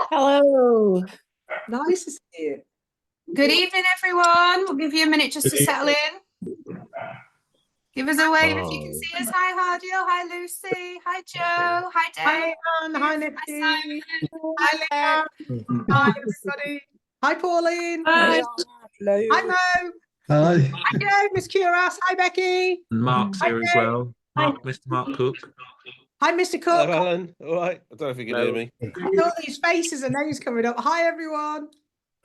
Hello. Nice to see you. Good evening, everyone. We'll give you a minute just to settle in. Give us a wave if you can see us. Hi, Hardiel. Hi, Lucy. Hi, Joe. Hi, Dave. Hi, Anne. Hi, Nikki. Hi, Leah. Hi, everybody. Hi, Pauline. Hi. Hello. Hi, Mo. Hi. Hi, Joe. Miss Curas. Hi, Becky. And Mark's here as well. Mr. Mark Cook. Hi, Mr. Cook. Hello, Alan. All right. I don't know if you can hear me. All these faces and names coming up. Hi, everyone.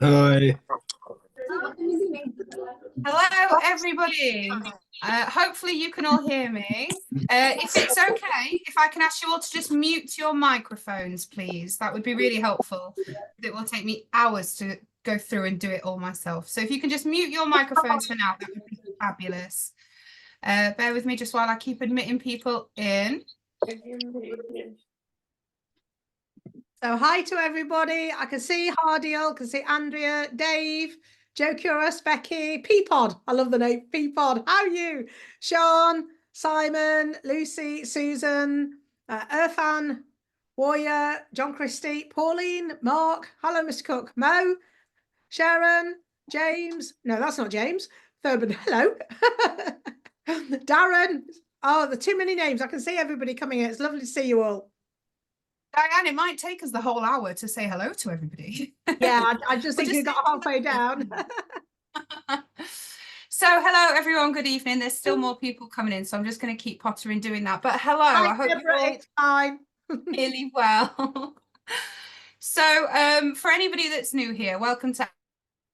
Hi. Hello, everybody. Hopefully you can all hear me. If it's okay, if I can ask you all to just mute your microphones, please. That would be really helpful. It will take me hours to go through and do it all myself. So if you can just mute your microphones for now, that would be fabulous. Bear with me just while I keep admitting people in. So hi to everybody. I can see Hardiel, can see Andrea, Dave, Joe Curas, Becky, Peapod. I love the name Peapod. How are you? Sean, Simon, Lucy, Susan, Irfan, Warrior, John Christie, Pauline, Mark. Hello, Mr. Cook. Mo, Sharon, James. No, that's not James. Thurban. Hello. Darren. Oh, there are too many names. I can see everybody coming in. It's lovely to see you all. Diane, it might take us the whole hour to say hello to everybody. Yeah, I just think you got halfway down. So hello everyone, good evening. There's still more people coming in, so I'm just going to keep pottering doing that. But hello, Hi, I hope Deborah, you're all it's fine. really well. So for anybody that's new here, welcome to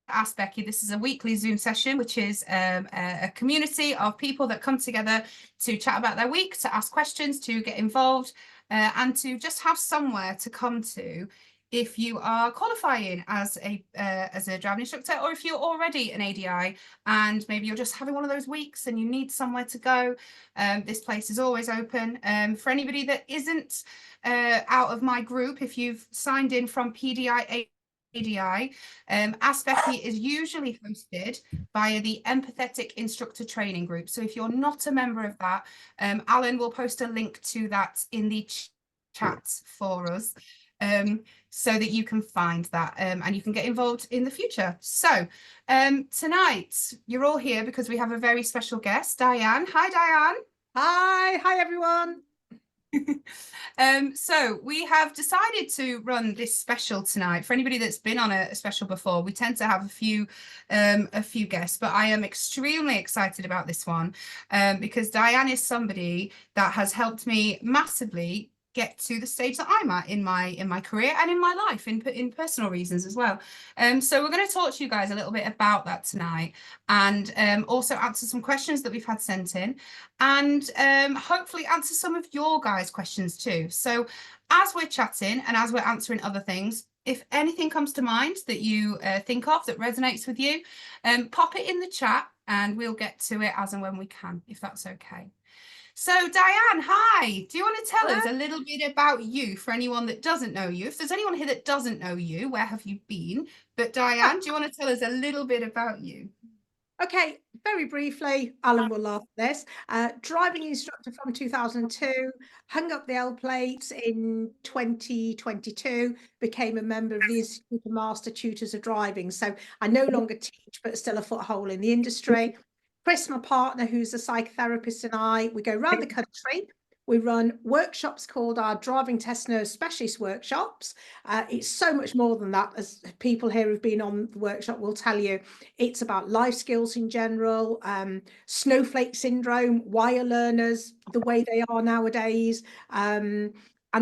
Ask Becky. This is a weekly Zoom session, which is a community of people that come together to chat about their week, to ask questions, to get involved, and to just have somewhere to come to if you are qualifying as a driving instructor, or if you're already an ADI and maybe you're just having one of those weeks and you need somewhere to go. This place is always open. For anybody that isn't out of my group, if you've signed in from PDI ADI, Ask Becky is usually hosted via the Empathetic Instructor Training Group. So if you're not a member of that, Alan will post a link to that in the chat for us, so that you can find that and you can get involved in the future. So tonight you're all here because we have a very special guest, Diane. Hi, Diane. Hi everyone. So we have decided to run this special tonight. For anybody that's been on a special before, we tend to have a few guests, but I am extremely excited about this one because Diane is somebody that has helped me massively get to the stage that I'm at in my career and in my life, in personal reasons as well. So we're going to talk to you guys a little bit about that tonight, and also answer some questions that we've had sent in, and hopefully answer some of your guys' questions too. So as we're chatting and as we're answering other things, if anything comes to mind that you think of that resonates with you, pop it in the chat and we'll get to it as and when we can, if that's okay. So Diane, hi. Do you want to tell us a little bit about you for anyone that doesn't know you? If there's anyone here that doesn't know you, where have you been? But Diane, do you want to tell us a little bit about you? Okay, very briefly, Alan will laugh at this. Driving instructor from 2002, hung up the L plates in 2022, became a member of the Institute of Master Tutors of Driving. So I no longer teach, but still a foothold in the industry. Chris, my partner, who's a psychotherapist, and I, we go around the country. We run workshops called our Driving Test Nurse Specialist Workshops. It's so much more than that, as people here who've been on the workshop will tell you. It's about life skills in general, snowflake syndrome, why are learners the way they are nowadays, and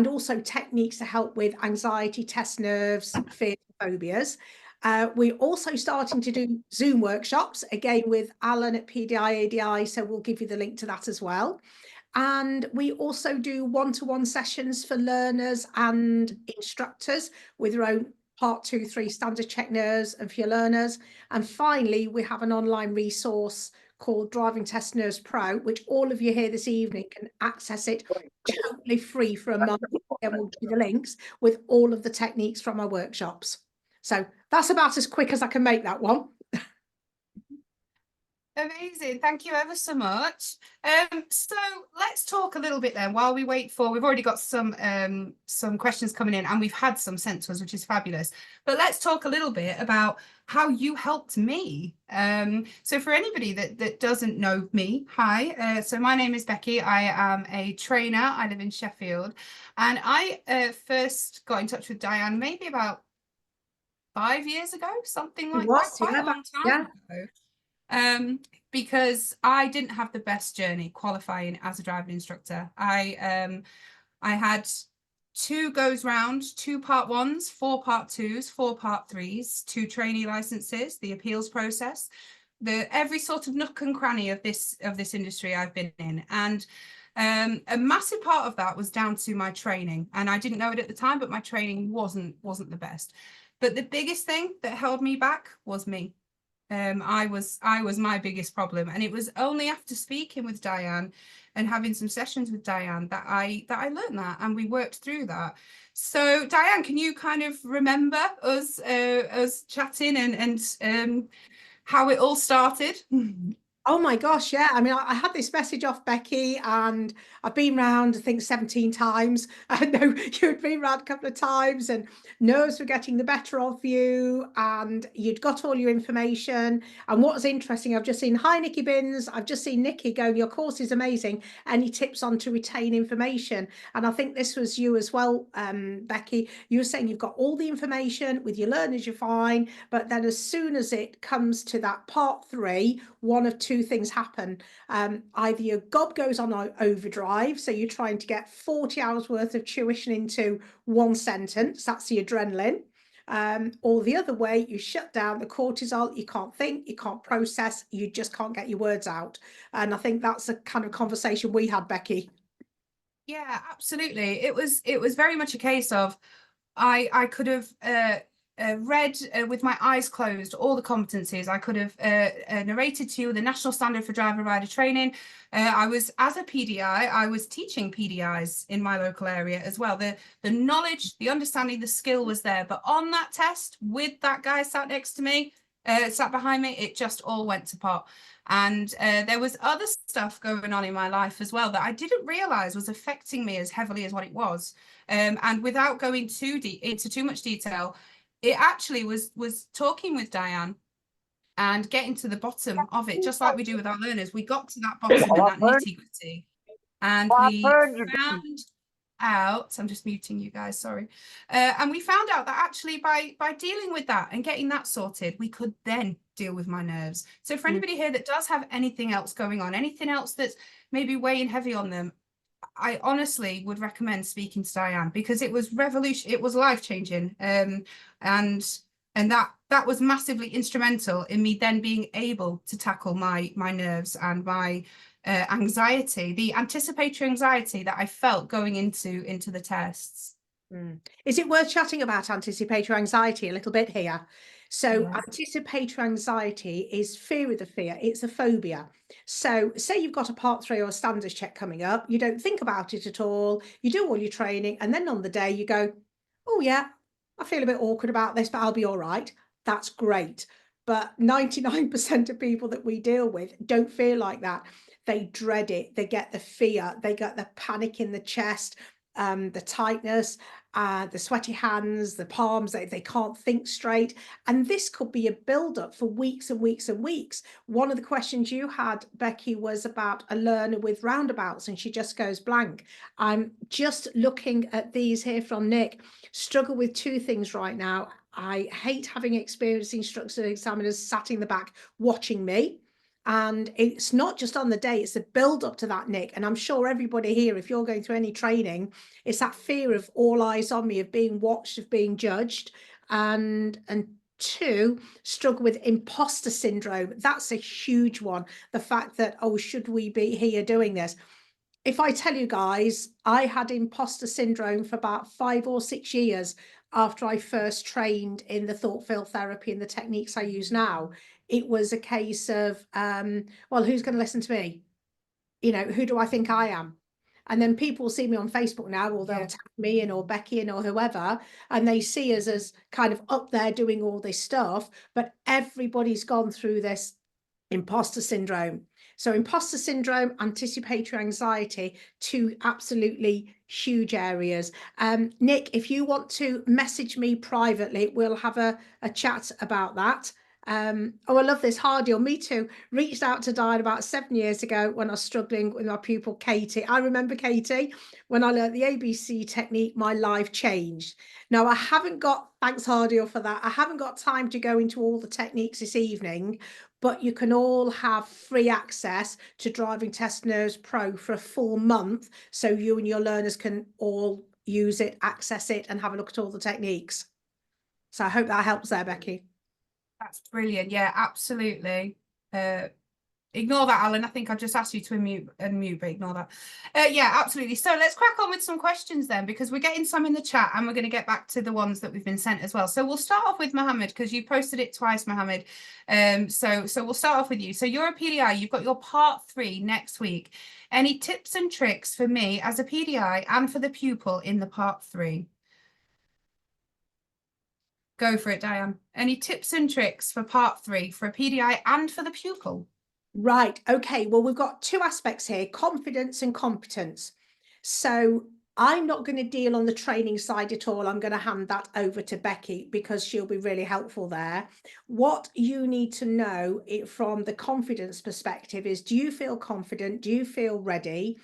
also techniques to help with anxiety, test nerves, fears, phobias. We're also starting to do Zoom workshops, again with Alan at PDI ADI, so we'll give you the link to that as well. And we also do one-to-one sessions for learners and instructors with their own Part 2, 3 standard check nurse and for your learners. And finally, we have an online resource called Driving Test Nurse Pro, which all of you here this evening can access it totally free for a month. And we'll give you the links with all of the techniques from our workshops. So that's about as quick as I can make that one. Amazing. Thank you ever so much. So let's talk a little bit then while we wait for, we've already got some questions coming in and we've had some sent to us, which is fabulous. But let's talk a little bit about how you helped me. So for anybody that doesn't know me, hi. So my name is Becky. I am a trainer. I live in Sheffield. And I first got in touch with Diane maybe about 5 years ago, something like that, quite a long time ago. Because I didn't have the best journey qualifying as a driving instructor. I had 2 goes round, 2 part 1s, 4 part 2s, 4 part 3s, 2 trainee licenses, the appeals process, every sort of nook and cranny of this industry I've been in. And a massive part of that was down to my training. And I didn't know it at the time, but my training wasn't the best. But the biggest thing that held me back was me. I was my biggest problem, and it was only after speaking with Diane and having some sessions with Diane that I learned that, and we worked through that. So Diane, can you kind of remember us chatting and how it all started? Oh my gosh, yeah. I mean, I had this message off Becky and I've been round, I think 17 times. I know you'd been round a couple of times and nerves were getting the better of you and you'd got all your information. And what was interesting, I've just seen, hi, Nikki Binns. I've just seen Nikki going, your course is amazing. Any tips on to retain information? And I think this was you as well, Becky. You were saying you've got all the information with your learners, you're fine. But then as soon as it comes to that part 3, one of 2 things happen. Either your gob goes on overdrive, so you're trying to get 40 hours worth of tuition into one sentence, that's the adrenaline, or the other way, you shut down the cortisol, you can't think, you can't process, you just can't get your words out. And I think that's the kind of conversation we had, Becky. Yeah, absolutely. It was very much a case of I could have read with my eyes closed all the competencies. I could have narrated to you the national standard for driver rider training. I was, as a PDI, I was teaching PDIs in my local area as well. The knowledge, the understanding, the skill was there. But on that test, with that guy sat next to me, sat behind me, it just all went to pot. And there was other stuff going on in my life as well that I didn't realize was affecting me as heavily as what it was. And without going into too much detail, it actually was talking with Diane and getting to the bottom of it, just like we do with our learners. We got to that bottom and that nitty-gritty, and we found out, I'm just muting you guys, sorry. And we found out that actually by dealing with that and getting that sorted, we could then deal with my nerves. So for anybody here that does have anything else going on, anything else that's maybe weighing heavy on them, I honestly would recommend speaking to Diane, because it was it was life-changing. And that was massively instrumental in me then being able to tackle my nerves and my anxiety, the anticipatory anxiety that I felt going into the tests. Is it worth chatting about anticipatory anxiety a little bit here? So Yes. Anticipatory anxiety is fear of the fear. It's a phobia. So say you've got a part 3 or a standards check coming up, you don't think about it at all, you do all your training, and then on the day you go, oh yeah, I feel a bit awkward about this, but I'll be all right. That's great. But 99% of people that we deal with don't feel like that. They dread it. They get the fear. They get the panic in the chest, the tightness, the sweaty hands, the palms, they can't think straight. And this could be a build-up for weeks and weeks and weeks. One of the questions you had, Becky, was about a learner with roundabouts, and she just goes blank. I'm just looking at these here from Nick. Struggle with 2 things right now. I hate having experienced instructors and examiners sat in the back watching me. And it's not just on the day, it's the build up to that, Nick. And I'm sure everybody here, if you're going through any training, it's that fear of all eyes on me, of being watched, of being judged. And 2, struggle with imposter syndrome. That's a huge one. The fact that, oh, should we be here doing this? If I tell you guys, I had imposter syndrome for about 5 or 6 years after I first trained in the thought field therapy and the techniques I use now. It was a case of, well, who's going to listen to me? You know, who do I think I am? And then people see me on Facebook now, or they'll tag me in, or Becky in, or whoever, and they see us as kind of up there doing all this stuff. But everybody's gone through this imposter syndrome. So imposter syndrome, anticipatory anxiety, two absolutely huge areas. Nick, if you want to message me privately, we'll have a chat about that. Oh, I love this. Hardy, or me too, reached out to Diane about 7 years ago when I was struggling with my pupil Katie. I remember Katie, when I learned the ABC technique, my life changed. Now, I haven't got, thanks Hardy for that, I haven't got time to go into all the techniques this evening, but you can all have free access to Driving Test Nerves Pro for a full month, so you and your learners can all use it, access it, and have a look at all the techniques. So I hope that helps there, Becky. That's brilliant. Yeah, absolutely. Ignore that, Alan. I think I just asked you to unmute, but ignore that. Yeah, absolutely. So let's crack on with some questions then, because we're getting some in the chat and we're going to get back to the ones that we've been sent as well. So we'll start off with Mohammed, because you posted it twice, Mohammed. So we'll start off with you. So you're a PDI, you've got your part 3 next week. Any tips and tricks for me as a PDI and for the pupil in the part 3? Go for it, Diane. Any tips and tricks for part 3 for a PDI and for the pupil? Right. Okay. Well, we've got two aspects here, confidence and competence. So I'm not going to deal on the training side at all. I'm going to hand that over to Becky because she'll be really helpful there. What you need to know from the confidence perspective is, do you feel confident? Do you feel ready?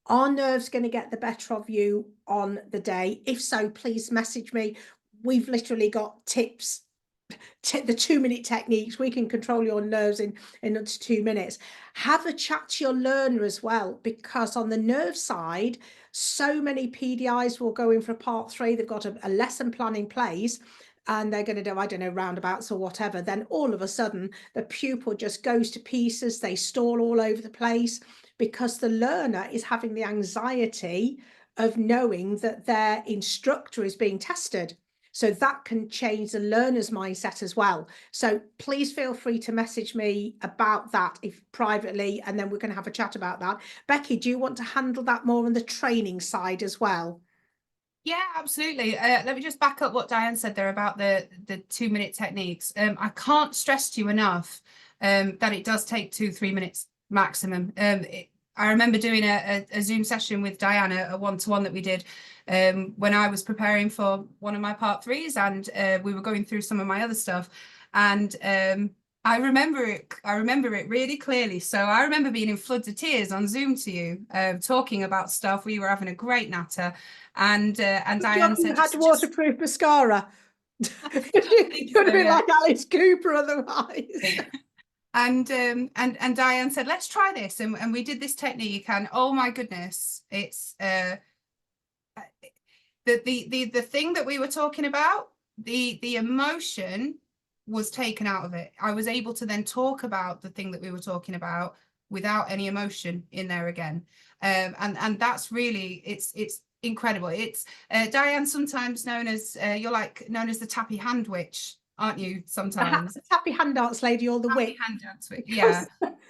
Are nerves going to get the better of you on the day? If so, please message me. We've literally got tips, the 2-minute techniques. We can control your nerves in under 2 minutes. Have a chat to your learner as well, because on the nerve side, so many PDIs will go in for part 3. They've got a lesson plan in place and they're going to do, I don't know, roundabouts or whatever. Then all of a sudden the pupil just goes to pieces. They stall all over the place because the learner is having the anxiety of knowing that their instructor is being tested. So that can change the learner's mindset as well. So please feel free to message me about that if privately, and then we can have a chat about that. Becky, do you want to handle that more on the training side as well? Yeah, absolutely. Let me just back up what Diane said there about the 2-minute techniques. I can't stress to you enough that it does take 2-3 minutes maximum. I remember doing a Zoom session with Diane, a one-to-one that we did when I was preparing for one of my part 3s, and we were going through some of my other stuff. And I remember it really clearly. So I remember being in floods of tears on Zoom to you, talking about stuff. We were having a great natter, and Diane said, "You had waterproof mascara." You would have been like Alice Cooper otherwise. And Diane said, let's try this, and we did this technique, and oh my goodness, it's the thing that we were talking about, the emotion was taken out of it. I was able to then talk about the thing that we were talking about without any emotion in there again, and that's really, it's incredible. It's Diane, sometimes known as known as the tappy hand witch, aren't you? Sometimes the tappy hand dance lady, or the witch. Hand dance witch. Yeah.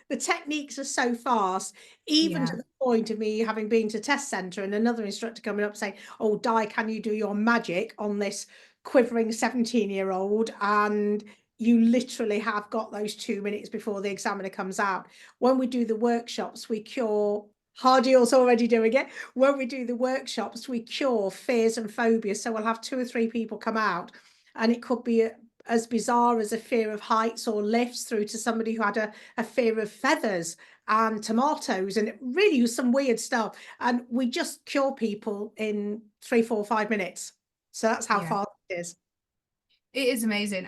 The techniques are so fast, even to the point of me having been to test centre and another instructor coming up saying, "Oh, Di, can you do your magic on this quivering 17-year-old?" And you literally have got those 2 minutes before the examiner comes out. When we do the workshops, we cure, Hardy's already doing it. When we do the workshops, we cure fears and phobias. So we'll have 2 or 3 people come out, and it could be as bizarre as a fear of heights or lifts, through to somebody who had a fear of feathers and tomatoes, and it really was some weird stuff. And we just cure people in 3, 4, 5 minutes. So that's how fast it is. It is amazing.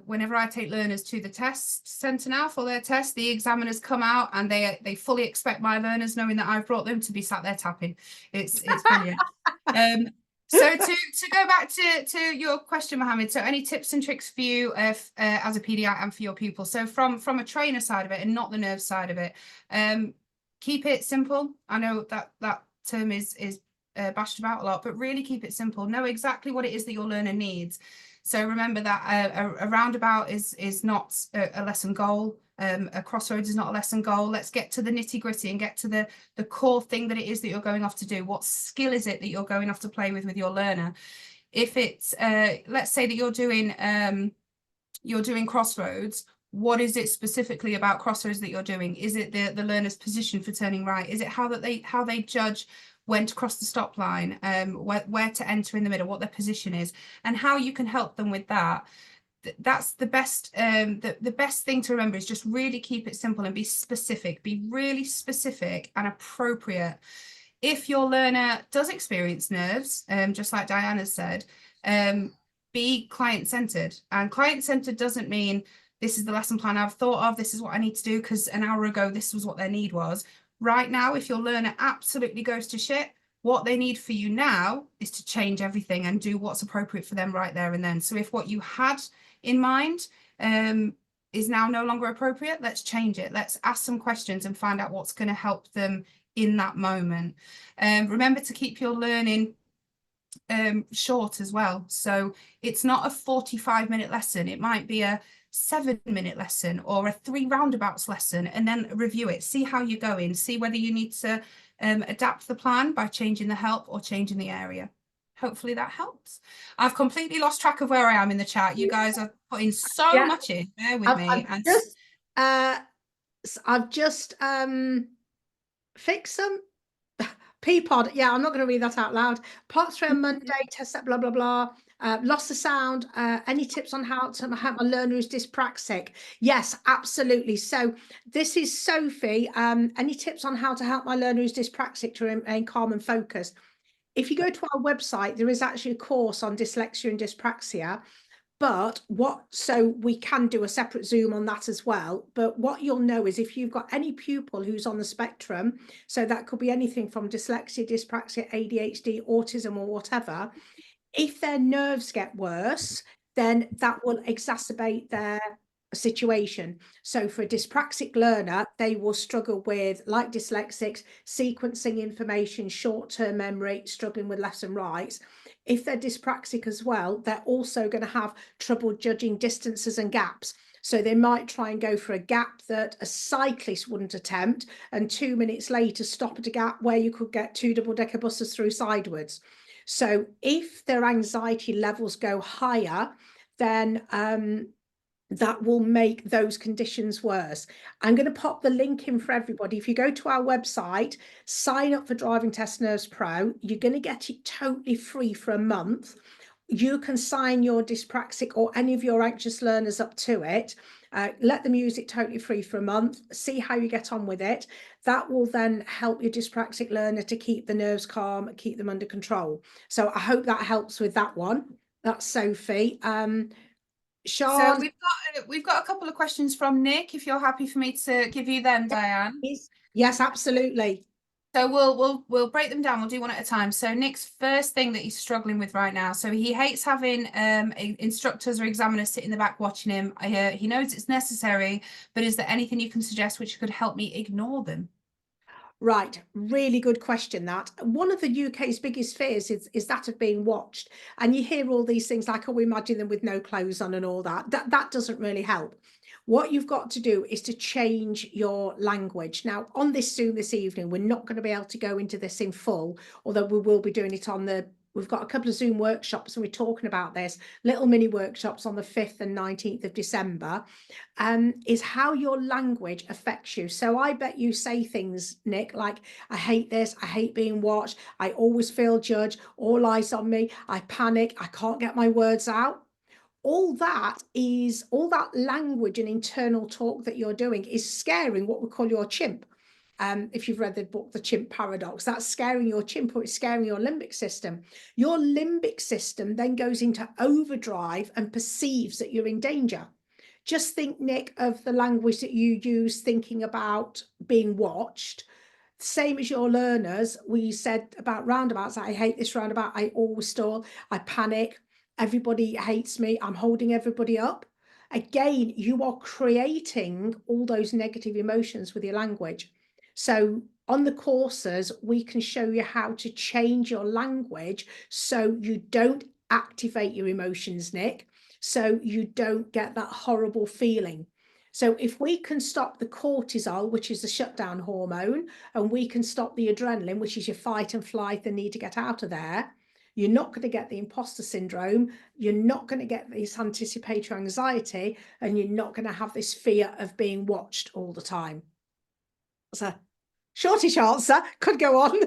Whenever I take learners to the test centre now for their test, the examiners come out and they fully expect my learners, knowing that I've brought them, to be sat there tapping. It's brilliant. So to go back to your question, Mohammed, so any tips and tricks for you as a PDI and for your pupil? So from a trainer side of it and not the nerve side of it, keep it simple. I know that term is bashed about a lot, but really keep it simple. Know exactly what it is that your learner needs. So remember that a roundabout is not a lesson goal. A crossroads is not a lesson goal. Let's get to the nitty-gritty and get to the core thing that it is that you're going off to do. What skill is it that you're going off to play with your learner? If it's let's say that you're doing crossroads, what is it specifically about crossroads that you're doing? Is it the learner's position for turning right? Is it how they judge when to cross the stop line, where to enter in the middle, what their position is, and how you can help them with that? That's the best. The best thing to remember is just really keep it simple and be specific. Be really specific and appropriate. If your learner does experience nerves, just like Diana said, be client-centered. And client-centered doesn't mean this is the lesson plan I've thought of, this is what I need to do because an hour ago this was what their need was. Right now, if your learner absolutely goes to shit, what they need for you now is to change everything and do what's appropriate for them right there and then. So if what you had in mind is now no longer appropriate, let's change it. Let's ask some questions and find out what's going to help them in that moment. Remember to keep your learning short as well. So it's not a 45-minute lesson. It might be a 7-minute lesson or a 3 roundabouts lesson, and then review it. See how you're going. See whether you need to adapt the plan by changing the help or changing the area. Hopefully that helps. I've completely lost track of where I am in the chat. You guys are putting so much in. Bear with me. I've just fixed some Peapod. Yeah, I'm not going to read that out loud. Plots for Monday, test set, blah, blah, blah. Lost the sound. Any tips on how to help a learner who's dyspraxic? Yes, absolutely. So this is Sophie. Any tips on how to help my learner who's dyspraxic to remain calm and focused? If you go to our website, there is actually a course on dyslexia and dyspraxia. But so we can do a separate Zoom on that as well. But what you'll know is if you've got any pupil who's on the spectrum, so that could be anything from dyslexia, dyspraxia, ADHD, autism, or whatever, if their nerves get worse, then that will exacerbate their situation. So for a dyspraxic learner, they will struggle with, like dyslexics, sequencing information, short-term memory, struggling with left and right. If they're dyspraxic as well, they're also going to have trouble judging distances and gaps. So they might try and go for a gap that a cyclist wouldn't attempt, and 2 minutes later stop at a gap where you could get 2 double-decker buses through sideways. So if their anxiety levels go higher, then that will make those conditions worse. I'm going to pop the link in for everybody. If you go to our website, sign up for Driving Test Nerves Pro, you're going to get it totally free for a month. You can sign your dyspraxic or any of your anxious learners up to it. Let them use it totally free for a month. See how you get on with it. That will then help your dyspraxic learner to keep the nerves calm, keep them under control. So I hope that helps with that one. That's Sophie. Sean, so we've got a couple of questions from Nick, if you're happy for me to give you them, Diane. Yes, absolutely. So we'll break them down. We'll do one at a time. So Nick's first thing that he's struggling with right now. So he hates having instructors or examiners sit in the back watching him. He knows it's necessary, but is there anything you can suggest which could help me ignore them? Right, really good question. That one of the UK's biggest fears is that of being watched, and you hear all these things like, oh, we imagine them with no clothes on and all that. That doesn't really help. What you've got to do is to change your language. Now, on this Zoom this evening, we're not going to be able to go into this in full, although we will be doing it on we've got a couple of Zoom workshops and we're talking about this, little mini workshops on the 5th and 19th of December, is how your language affects you. So I bet you say things, Nick, like, I hate this, I hate being watched, I always feel judged, all eyes on me, I panic, I can't get my words out. All that language and internal talk that you're doing is scaring what we call your chimp. If you've read the book, The Chimp Paradox, that's scaring your chimp, or it's scaring your limbic system. Your limbic system then goes into overdrive and perceives that you're in danger. Just think, Nick, of the language that you use thinking about being watched. Same as your learners, we said about roundabouts, I hate this roundabout, I always stall, I panic, everybody hates me, I'm holding everybody up. Again, you are creating all those negative emotions with your language. So on the courses, we can show you how to change your language so you don't activate your emotions, Nick, so you don't get that horrible feeling. So if we can stop the cortisol, which is the shutdown hormone, and we can stop the adrenaline, which is your fight and flight, the need to get out of there, You're not going to get the imposter syndrome. You're not going to get this anticipatory anxiety, and you're not going to have this fear of being watched all the time. That's a shortish answer. Could go on.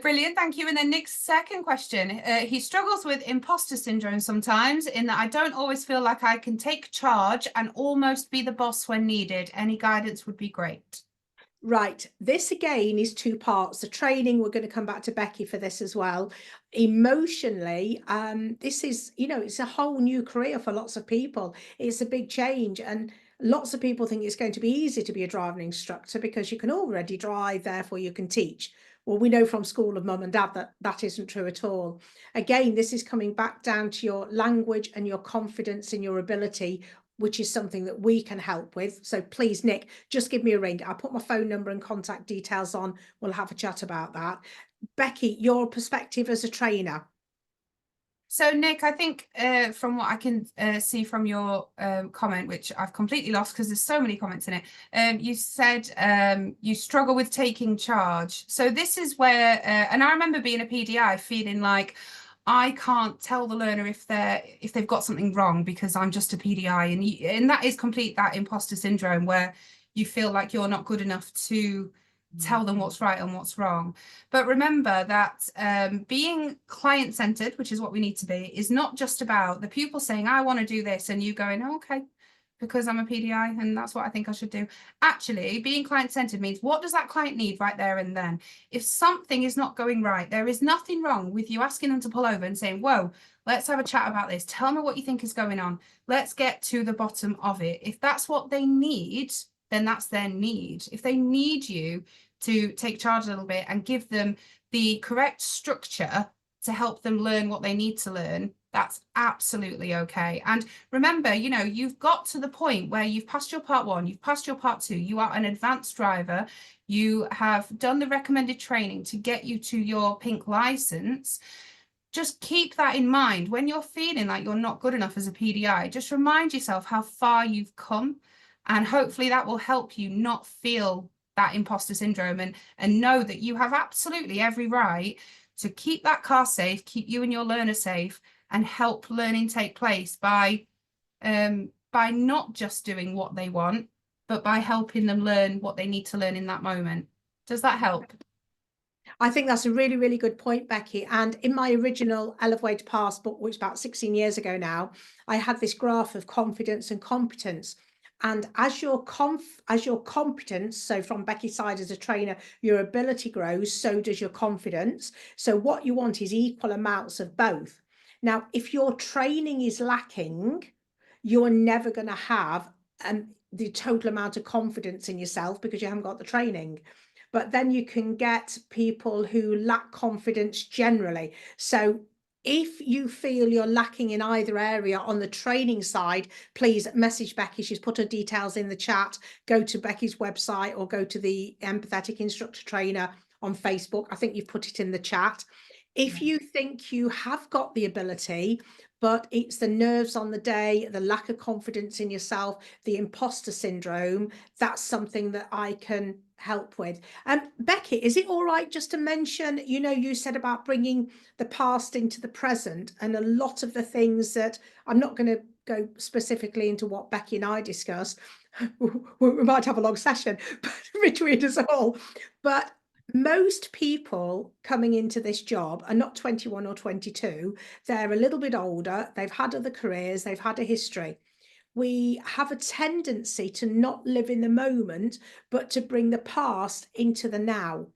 Brilliant, thank you. And then Nick's second question, he struggles with imposter syndrome sometimes, in that I don't always feel like I can take charge and almost be the boss when needed. Any guidance would be great. Right, this again is two parts. The training, we're going to come back to Becky for this as well. Emotionally, this is, you know, it's a whole new career for lots of people. It's a big change, and lots of people think it's going to be easy to be a driving instructor because you can already drive, therefore you can teach. Well, we know from School of Mum and Dad that that isn't true at all. Again, this is coming back down to your language and your confidence in your ability, which is something that we can help with. So please, Nick, just give me a ring. I'll put my phone number and contact details on. We'll have a chat about that. Becky, your perspective as a trainer. So Nick, I think from what I can see from your comment, which I've completely lost because there's so many comments in it, you said you struggle with taking charge. So this is where, and I remember being a PDI feeling like I can't tell the learner if they've got something wrong because I'm just a PDI, and that is that imposter syndrome where you feel like you're not good enough to tell them what's right and what's wrong. But remember that being client-centered, which is what we need to be, is not just about the pupil saying, I want to do this, and you going, oh, okay, because I'm a PDI and that's what I think I should do. Actually, being client-centered means, what does that client need right there and then? If something is not going right, there is nothing wrong with you asking them to pull over and saying, whoa, let's have a chat about this. Tell me what you think is going on. Let's get to the bottom of it. If that's what they need, then that's their need. If they need you to take charge a little bit and give them the correct structure to help them learn what they need to learn, that's absolutely okay. And remember, you know, you've got to the point where you've passed your part 1, you've passed your part 2, you are an advanced driver, you have done the recommended training to get you to your pink license. Just keep that in mind. When you're feeling like you're not good enough as a PDI, just remind yourself how far you've come. And hopefully that will help you not feel that imposter syndrome, and know that you have absolutely every right to keep that car safe, keep you and your learner safe, and help learning take place by not just doing what they want, but by helping them learn what they need to learn in that moment. Does that help? I think that's a really, really good point, Becky. And in my original Elevate Pass book, which is about 16 years ago now, I had this graph of confidence and competence. And as your competence, so from Becky's side as a trainer, your ability grows, so does your confidence. So what you want is equal amounts of both. Now, if your training is lacking, you're never going to have the total amount of confidence in yourself because you haven't got the training. But then you can get people who lack confidence generally. So if you feel you're lacking in either area on the training side, please message Becky. She's put her details in the chat. Go to Becky's website or go to the Empathetic Instructor Trainer on Facebook. I think you've put it in the chat. If you think you have got the ability, but it's the nerves on the day, the lack of confidence in yourself, the imposter syndrome, that's something that I can help with. Becky, is it all right just to mention, you know, you said about bringing the past into the present, and a lot of the things that I'm not going to go specifically into what Becky and I discussed. We might have a long session between us all, but most people coming into this job are not 21 or 22. They're a little bit older. They've had other careers. They've had a history. We have a tendency to not live in the moment, but to bring the past into the now.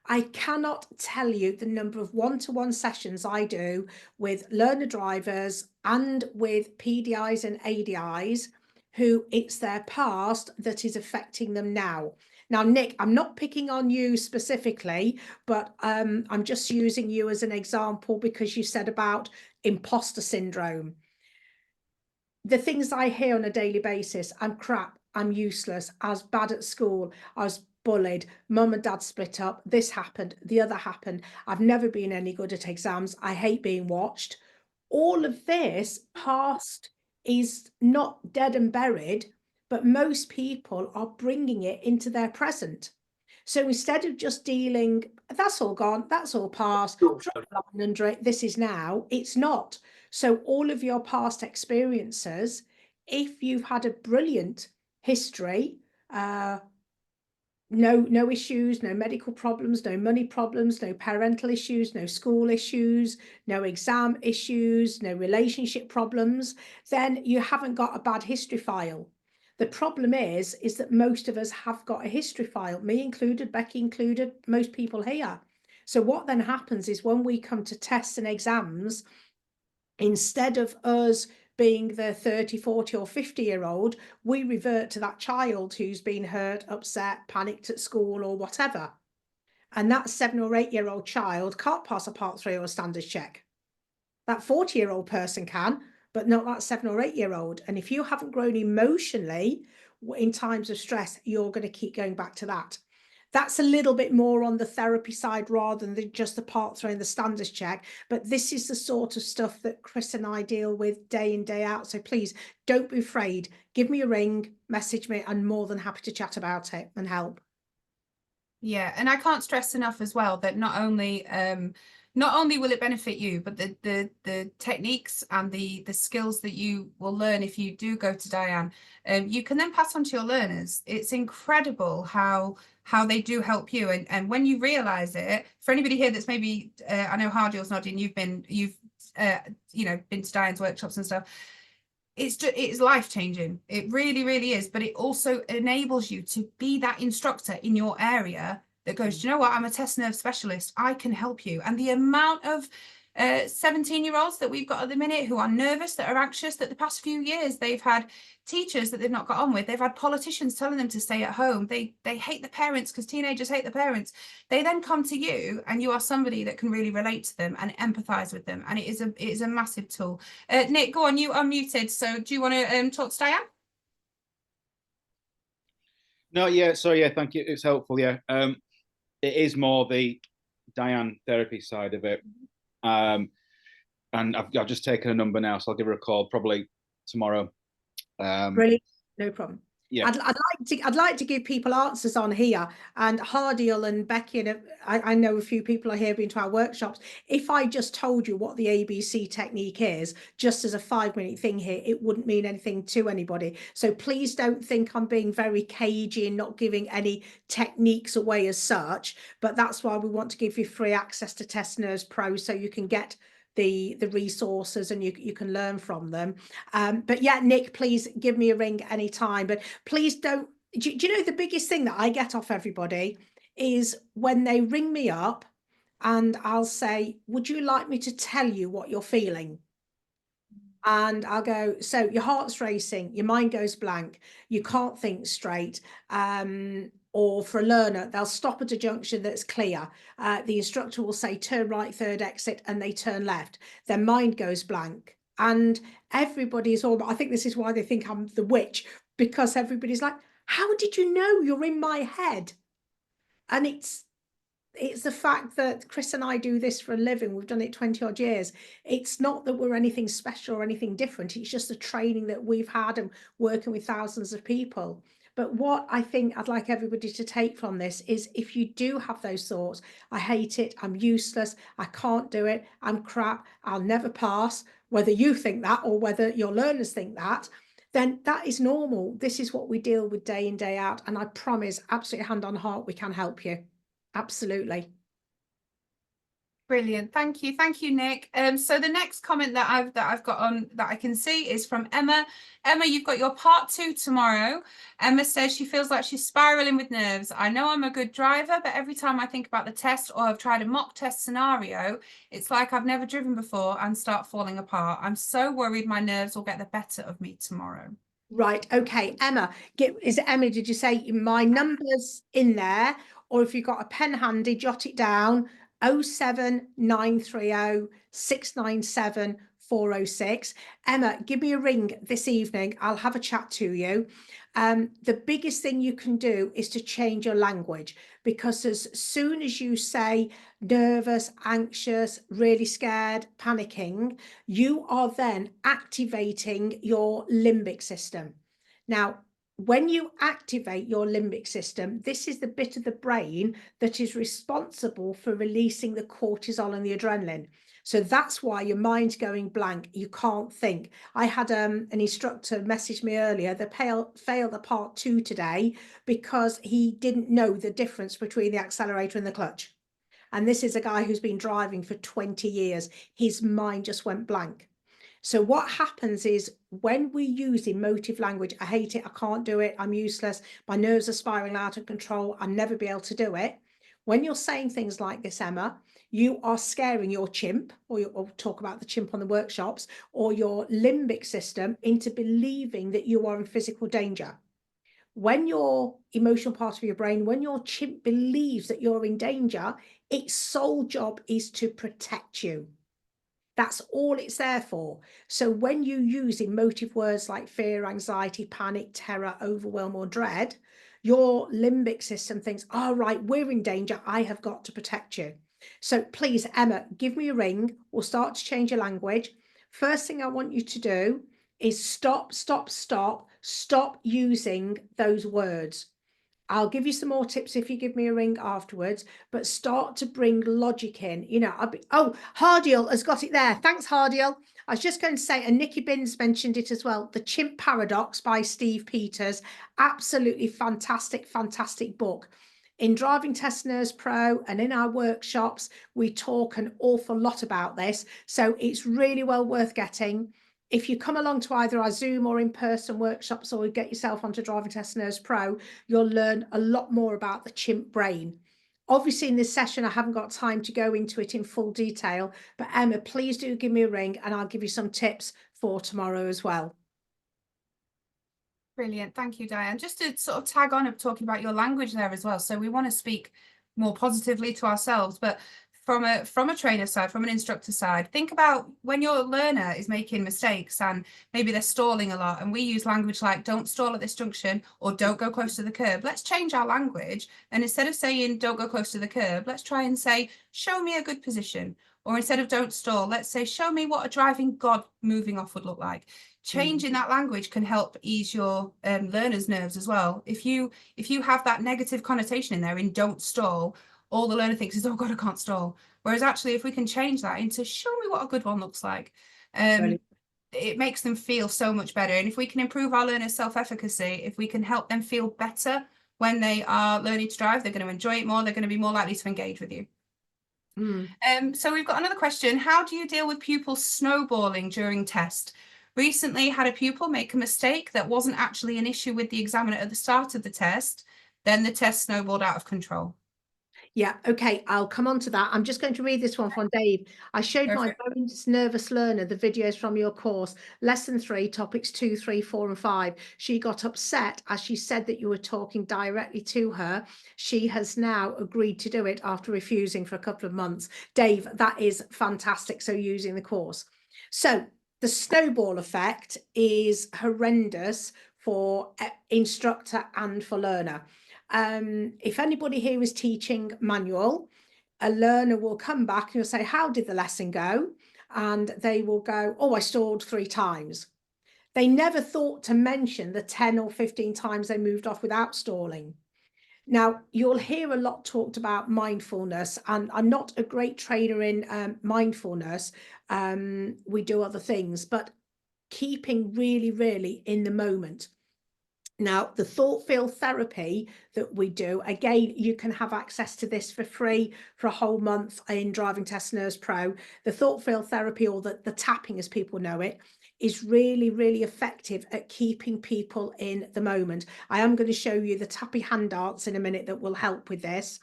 I cannot tell you the number of one-to-one sessions I do with learner drivers and with PDIs and ADIs who it's their past that is affecting them now. Now, Nick, I'm not picking on you specifically, but I'm just using you as an example because you said about imposter syndrome. The things I hear on a daily basis, I'm crap, I'm useless, I was bad at school, I was bullied, mum and dad split up, this happened, the other happened, I've never been any good at exams, I hate being watched. All of this past is not dead and buried, but most people are bringing it into their present. So instead of just dealing, that's all gone, that's all past, drop a line under it, this is now, it's not. So all of your past experiences, if you've had a brilliant history, no issues, no medical problems, no money problems, no parental issues, no school issues, no exam issues, no relationship problems, then you haven't got a bad history file. The problem is that most of us have got a history file, me included, Becky included, most people here. So what then happens is when we come to tests and exams, instead of us being the 30, 40 or 50-year-old, we revert to that child who's been hurt, upset, panicked at school or whatever. And that 7 or 8-year-old child can't pass a part 3 or a standards check. That 40-year-old person can, but not that 7 or 8-year-old. And if you haven't grown emotionally in times of stress, you're going to keep going back to that. That's a little bit more on the therapy side rather than just the part 3 and the standards check. But this is the sort of stuff that Chris and I deal with day in, day out. So please don't be afraid. Give me a ring, message me. I'm more than happy to chat about it and help. Yeah, and I can't stress enough as well that not only will it benefit you, but the techniques and the skills that you will learn if you do go to Diane, you can then pass on to your learners. It's incredible how they do help you, and when you realize it, for anybody here that's maybe I know Hardill's nodding, you've been to Diane's workshops and stuff. It's life-changing. It really, really is. But it also enables you to be that instructor in your area that goes, do you know what? I'm a test nerve specialist. I can help you. And the amount of 17-year-olds that we've got at the minute who are nervous, that are anxious, that the past few years they've had teachers that they've not got on with. They've had politicians telling them to stay at home. They hate the parents because teenagers hate the parents. They then come to you and you are somebody that can really relate to them and empathize with them. And it is a massive tool. Nick, go on, you are muted. So do you want to talk to Diane? No, yeah, sorry, yeah, thank you. It's helpful, yeah. It is more the Diane therapy side of it. And I've just taken a number now, so I'll give her a call probably tomorrow. Brilliant, no problem. Yeah. I'd like to give people answers on here, and Hardiel and Becky, and I know a few people are here been to our workshops. If I just told you what the ABC technique is, just as a 5-minute thing here, it wouldn't mean anything to anybody. So please don't think I'm being very cagey and not giving any techniques away as such, but that's why we want to give you free access to Test Nerves Pro so you can get the resources and you can learn from them. But yeah, Nick, please give me a ring anytime. But please don't, do you know the biggest thing that I get off everybody is when they ring me up and I'll say, would you like me to tell you what you're feeling? And I'll go, so your heart's racing, your mind goes blank, you can't think straight. Or for a learner, they'll stop at a junction that's clear. The instructor will say, turn right, third exit, and they turn left. Their mind goes blank. And everybody's all, I think this is why they think I'm the witch, because everybody's like, how did you know you're in my head? And it's the fact that Chris and I do this for a living. We've done it 20 odd years. It's not that we're anything special or anything different. It's just the training that we've had and working with thousands of people. But what I think I'd like everybody to take from this is if you do have those thoughts, I hate it, I'm useless, I can't do it, I'm crap, I'll never pass, whether you think that or whether your learners think that, then that is normal. This is what we deal with day in, day out. And I promise, absolutely hand on heart, we can help you. Absolutely. Brilliant. Thank you, Nick. So the next comment that I've got on that I can see is from Emma. Emma, you've got your part 2 tomorrow. Emma says she feels like she's spiraling with nerves. I know I'm a good driver, but every time I think about the test or I've tried a mock test scenario, it's like I've never driven before and start falling apart. I'm so worried my nerves will get the better of me tomorrow. Right. Okay, Emma. Is it Emma? Did you say my number's in there? Or if you've got a pen handy, jot it down. 07930 697 406. Emma, give me a ring this evening. I'll have a chat to you. The biggest thing you can do is to change your language, because as soon as you say nervous, anxious, really scared, panicking, you are then activating your limbic system. Now, when you activate your limbic system, this is the bit of the brain that is responsible for releasing the cortisol and the adrenaline. So that's why your mind's going blank. You can't think. I had an instructor message me earlier that failed the part 2 today because he didn't know the difference between the accelerator and the clutch. And this is a guy who's been driving for 20 years. His mind just went blank. So what happens is when we use emotive language, I hate it, I can't do it, I'm useless, my nerves are spiraling out of control, I'll never be able to do it. When you're saying things like this, Emma, you are scaring your chimp, or we'll talk about the chimp on the workshops, or your limbic system into believing that you are in physical danger. When your emotional part of your brain, when your chimp believes that you're in danger, its sole job is to protect you. That's all it's there for. So when you use emotive words like fear, anxiety, panic, terror, overwhelm, or dread, your limbic system thinks, all right, we're in danger. I have got to protect you. So please, Emma, give me a ring. We'll start to change your language. First thing I want you to do is stop using those words. I'll give you some more tips if you give me a ring afterwards, but start to bring logic in. You know, oh, Hardiel has got it there. Thanks, Hardiel. I was just going to say, and Nikki Binns mentioned it as well, The Chimp Paradox by Steve Peters. Absolutely fantastic, fantastic book. In Driving Test Nurse Pro and in our workshops, we talk an awful lot about this. So it's really well worth getting. If you come along to either our Zoom or in-person workshops, or get yourself onto Driving Test Nurse Pro, you'll learn a lot more about the chimp brain. Obviously, in this session, I haven't got time to go into it in full detail, but Emma, please do give me a ring and I'll give you some tips for tomorrow as well. Brilliant. Thank you, Diane. Just to sort of tag on of talking about your language there as well. So we want to speak more positively to ourselves, but from a trainer side, from an instructor side, think about when your learner is making mistakes and maybe they're stalling a lot, and we use language like don't stall at this junction or don't go close to the curb. Let's change our language, and instead of saying don't go close to the curb, let's try and say show me a good position. Or instead of don't stall, let's say show me what a driving God moving off would look like. Changing that language can help ease your learner's nerves as well. If you have that negative connotation in there in don't stall, all the learner thinks is, oh God, I can't stall. Whereas actually, if we can change that into show me what a good one looks like, it makes them feel so much better. And if we can improve our learners' self-efficacy, if we can help them feel better when they are learning to drive, they're going to enjoy it more, they're going to be more likely to engage with you. So we've got another question. How do you deal with pupils snowballing during test? Recently had a pupil make a mistake that wasn't actually an issue with the examiner at the start of the test. Then the test snowballed out of control. Yeah, okay, I'll come on to that. I'm just going to read this one from Dave. I showed my very nervous learner the videos from your course, lesson 3, topics 2, 3, 4, and 5. She got upset as she said that you were talking directly to her. She has now agreed to do it after refusing for a couple of months. Dave, that is fantastic. So using the course. So the snowball effect is horrendous for instructor and for learner. If anybody here is teaching manual, a learner will come back and you'll say, how did the lesson go? And they will go, oh, I stalled 3 times. They never thought to mention the 10 or 15 times they moved off without stalling. Now, you'll hear a lot talked about mindfulness, and I'm not a great trainer in mindfulness. We do other things, but keeping really, really in the moment. Now, the thought field therapy that we do, again, you can have access to this for free for a whole month in Driving Test Nurse Pro. The thought field therapy, or the tapping as people know it, is really, really effective at keeping people in the moment. I am going to show you the tappy hand darts in a minute that will help with this.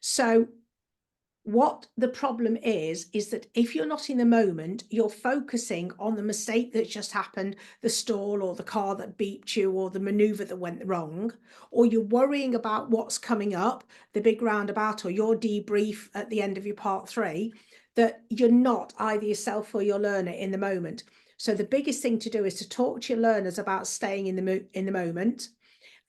So what the problem is that if you're not in the moment, you're focusing on the mistake that's just happened, the stall or the car that beeped you or the maneuver that went wrong, or you're worrying about what's coming up, the big roundabout or your debrief at the end of your part 3, that you're not either yourself or your learner in the moment. So the biggest thing to do is to talk to your learners about staying in the moment.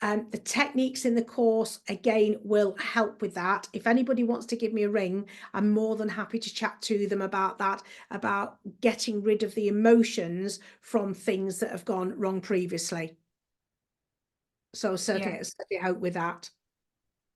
The techniques in the course, again, will help with that. If anybody wants to give me a ring, I'm more than happy to chat to them about that, about getting rid of the emotions from things that have gone wrong previously. So certainly help with that.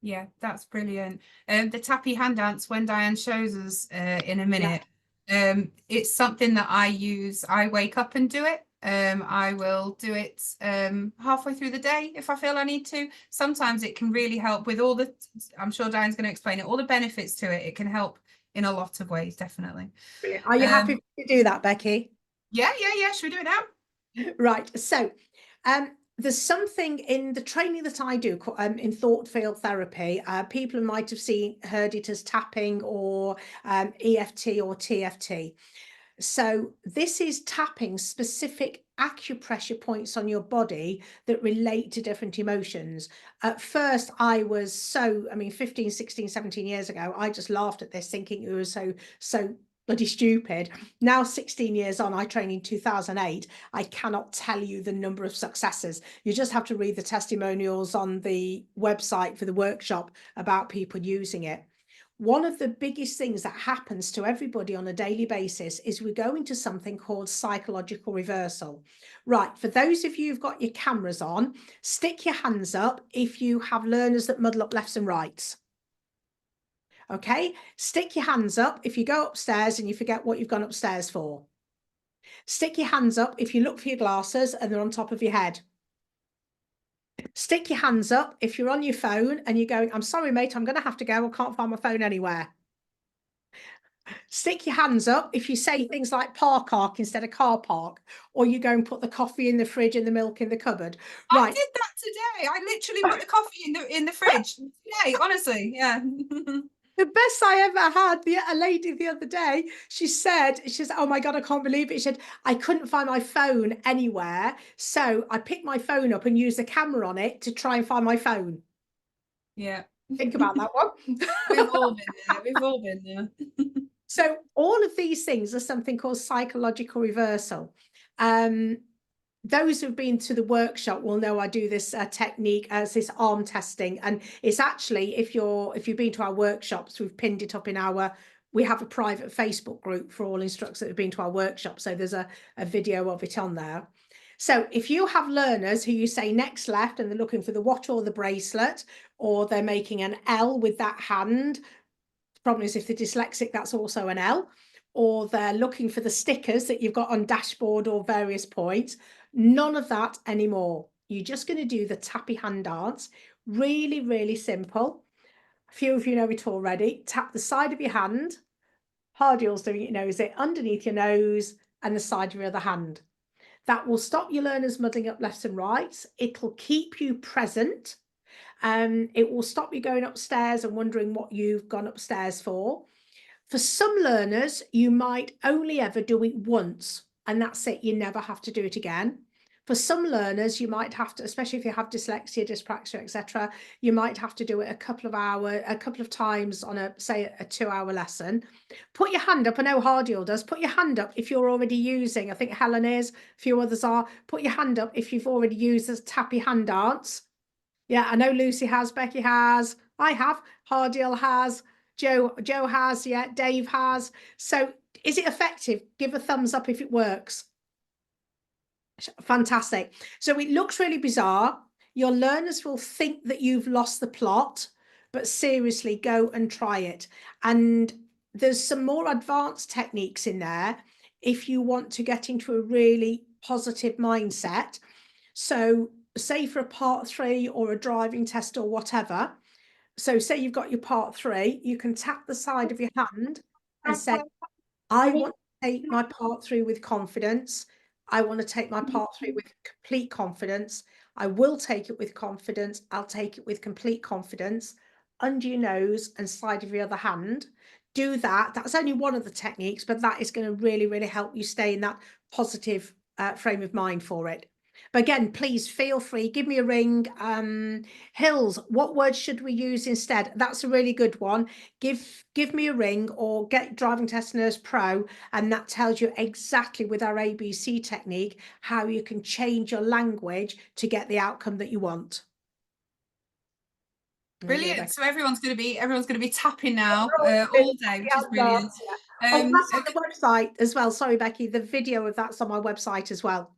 Yeah, that's brilliant. The tappy hand dance, when Diane shows us in a minute, it's something that I use. I wake up and do it. I will do it halfway through the day if I feel I need to. Sometimes it can really help with all the, I'm sure Diane's going to explain it, all the benefits to it. It can help in a lot of ways, definitely. Brilliant. Are you happy to do that, Becky? Yeah. Should we do it now? Right. So there's something in the training that I do in thought field therapy. People might have heard it as tapping or EFT or TFT. So this is tapping specific acupressure points on your body that relate to different emotions. At first, I was 15, 16, 17 years ago, I just laughed at this, thinking it was so bloody stupid. Now, 16 years on, I trained in 2008. I cannot tell you the number of successes. You just have to read the testimonials on the website for the workshop about people using it. One of the biggest things that happens to everybody on a daily basis is we go into something called psychological reversal. Right, for those of you who've got your cameras on, stick your hands up if you have learners that muddle up lefts and rights. Okay, stick your hands up if you go upstairs and you forget what you've gone upstairs for. Stick your hands up if you look for your glasses and they're on top of your head. Stick your hands up if you're on your phone and you're going, I'm sorry, mate, I'm going to have to go. I can't find my phone anywhere. Stick your hands up if you say things like park instead of car park, or you go and put the coffee in the fridge and the milk in the cupboard. Right. I did that today. I literally put the coffee in the fridge today, honestly. Yeah. The best I ever had, a lady the other day, she said, oh my God, I can't believe it. She said, I couldn't find my phone anywhere. So I picked my phone up and used the camera on it to try and find my phone. Yeah. Think about that one. We've all been there. We've all been there. So all of these things are something called psychological reversal. Those who've been to the workshop will know I do this technique as this arm testing, and it's actually, if you've been to our workshops, we've pinned it up we have a private Facebook group for all instructors that have been to our workshop, so there's a video of it on there. So if you have learners who you say next left and they're looking for the watch or the bracelet, or they're making an L with that hand, the problem is if they're dyslexic, that's also an L, or they're looking for the stickers that you've got on dashboard or various points. None of that anymore. You're just going to do the tappy hand dance. Really, really simple. A few of you know it already. Tap the side of your hand. Hardio's doing it, knows it, underneath your nose and the side of your other hand. That will stop your learners muddling up lefts and rights. It'll keep you present. It will stop you going upstairs and wondering what you've gone upstairs for. For some learners, you might only ever do it once, and that's it. You never have to do it again. For some learners, you might have to, especially if you have dyslexia, dyspraxia, etc., you might have to do it a couple of times on a 2-hour lesson. Put your hand up. I know Hardiel does. Put your hand up if you're already using, I think Helen is, a few others are. Put your hand up if you've already used this tappy hand dance. Yeah, I know Lucy has, Becky has, I have, Hardiel has, Joe has, yeah, Dave has. So is it effective? Give a thumbs up if it works. Fantastic. So it looks really bizarre. Your learners will think that you've lost the plot, but seriously, go and try it. And there's some more advanced techniques in there if you want to get into a really positive mindset. So say for a part 3 or a driving test or whatever. So say you've got your part 3, you can tap the side of your hand and say, I want to take my part 3 with confidence. I want to take my part 3 with complete confidence. I will take it with confidence. I'll take it with complete confidence. Under your nose and side of your other hand. Do that. That's only one of the techniques, but that is going to really, really help you stay in that positive frame of mind for it. But again, please feel free, give me a ring. Hills, what words should we use instead? That's a really good one. Give me a ring or get Driving Test Nurse Pro, and that tells you exactly with our ABC technique how you can change your language to get the outcome that you want. Brilliant. So everyone's going to be tapping now all day, which is brilliant. Oh, that's on the website as well. Sorry, Becky, the video of that's on my website as well.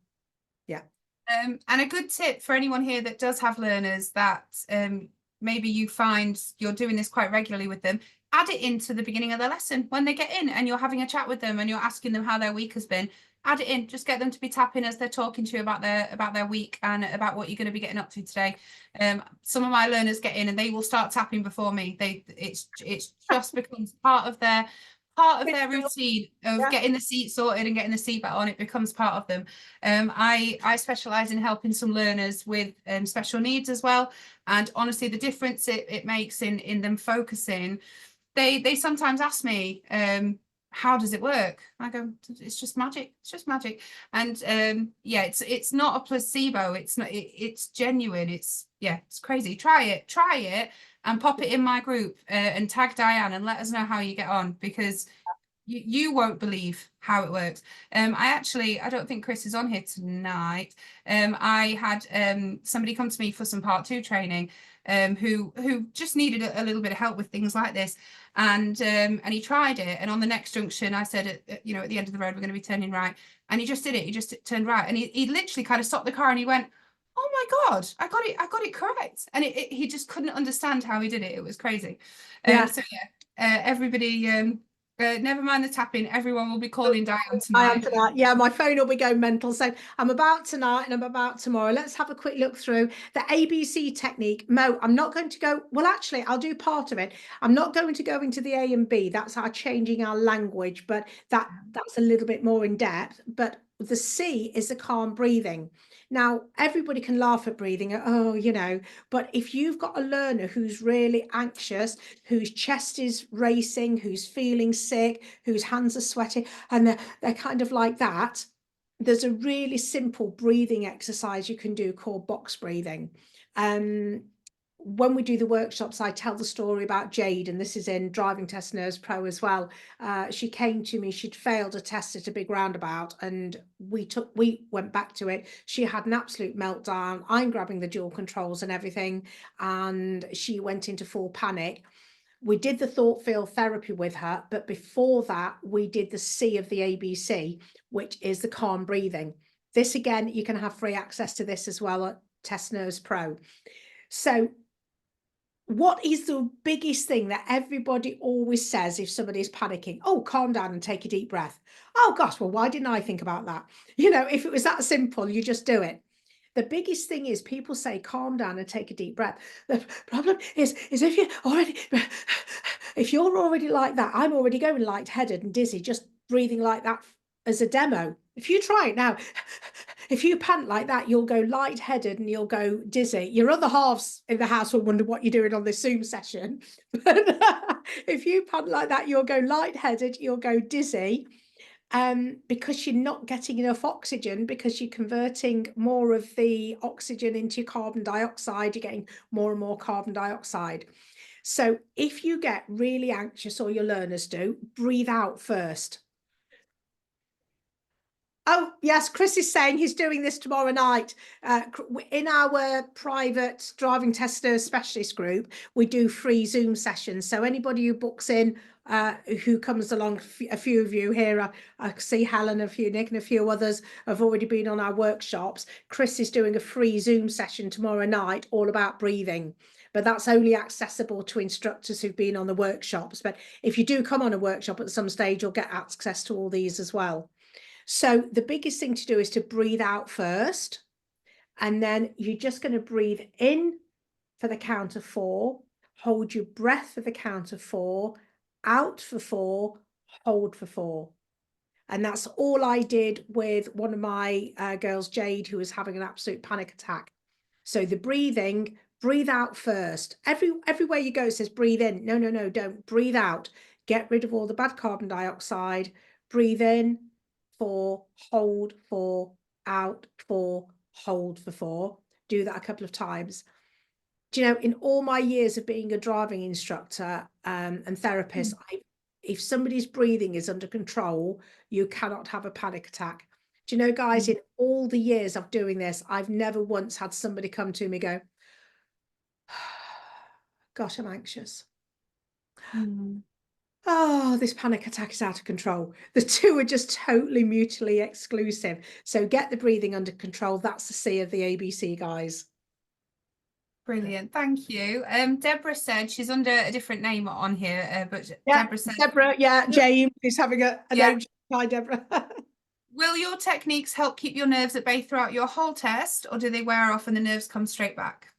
Yeah. And a good tip for anyone here that does have learners that maybe you find you're doing this quite regularly with them, add it into the beginning of the lesson when they get in and you're having a chat with them and you're asking them how their week has been. Add it in, just get them to be tapping as they're talking to you about their week and about what you're going to be getting up to today. Some of my learners get in and they will start tapping before me. It's just becomes part of their routine of getting the seat sorted and getting the seat back on. It becomes part of them. I specialize in helping some learners with special needs as well, and honestly the difference it makes in them focusing, they sometimes ask me, how does it work? I go, it's just magic. It's just magic. And yeah, it's not a placebo. It's genuine. It's crazy. Try it and pop it in my group and tag Diane and let us know how you get on, because you won't believe how it works. I don't think Chris is on here tonight. I had somebody come to me for some part 2 training who just needed a little bit of help with things like this, and he tried it, and on the next junction I said, at the end of the road, we're going to be turning right, and he just did it. He just turned right, and he literally kind of stopped the car and he went, oh my God, I got it correct. And he just couldn't understand how he did it. It was crazy. So yeah, everybody, never mind the tapping, everyone will be calling Diane tonight. Yeah, my phone will be going mental. So I'm about tonight and I'm about tomorrow. Let's have a quick look through the ABC technique. Mo, I'm not going to go, well, actually, I'll do part of it. I'm not going to go into the A and B. That's our changing our language, but that's a little bit more in depth. But the C is the calm breathing. Now, everybody can laugh at breathing, but if you've got a learner who's really anxious, whose chest is racing, who's feeling sick, whose hands are sweaty, and they're kind of like that, there's a really simple breathing exercise you can do called box breathing. When we do the workshops, I tell the story about Jade, and this is in Driving Test Nerves Pro as well. She came to me, she'd failed a test at a big roundabout, and we went back to it. She had an absolute meltdown. I'm grabbing the dual controls and everything, and she went into full panic. We did the thought field therapy with her, but before that, we did the C of the ABC, which is the calm breathing. This, again, you can have free access to this as well at Test Nerves Pro. So what is the biggest thing that everybody always says if somebody's panicking? Oh, calm down and take a deep breath. Oh gosh, well, why didn't I think about that? If it was that simple, you just do it. The biggest thing is people say, calm down and take a deep breath. The problem is if you're already like that, I'm already going lightheaded and dizzy, just breathing like that as a demo. If you try it now, if you pant like that, you'll go lightheaded and you'll go dizzy. Your other halves in the house will wonder what you're doing on this Zoom session. But if you pant like that, you'll go lightheaded, you'll go dizzy, because you're not getting enough oxygen, because you're converting more of the oxygen into carbon dioxide. You're getting more and more carbon dioxide. So if you get really anxious, or your learners do, breathe out first. Oh, yes, Chris is saying he's doing this tomorrow night. In our private driving tester specialist group, we do free Zoom sessions. So anybody who books in, who comes along, a few of you here, I see Helen, a few, Nick, and a few others have already been on our workshops. Chris is doing a free Zoom session tomorrow night all about breathing. But that's only accessible to instructors who've been on the workshops. But if you do come on a workshop at some stage, you'll get access to all these as well. So the biggest thing to do is to breathe out first, and then you're just going to breathe in for the count of 4, hold your breath for the count of 4, out for 4, hold for 4. And that's all I did with one of my girls, Jade, who was having an absolute panic attack. So the breathing, breathe out first. Everywhere you go, it says breathe in. No, don't. Breathe out. Get rid of all the bad carbon dioxide. Breathe in. 4, hold 4, out 4, hold for 4. Do that a couple of times. Do you know, in all my years of being a driving instructor and therapist, if somebody's breathing is under control, you cannot have a panic attack. Do you know, guys, in all the years of doing this, I've never once had somebody come to me go, gosh, I'm anxious. oh, this panic attack is out of control. The two are just totally mutually exclusive. So get the breathing under control. That's the C of the ABC, guys. Brilliant, thank you. Deborah said she's under a different name on here, but Yeah, Deborah said, Deborah, yeah, James is having a Yeah. name. Hi, Deborah. will your techniques help keep your nerves at bay throughout your whole test, or do they wear off and the nerves come straight back?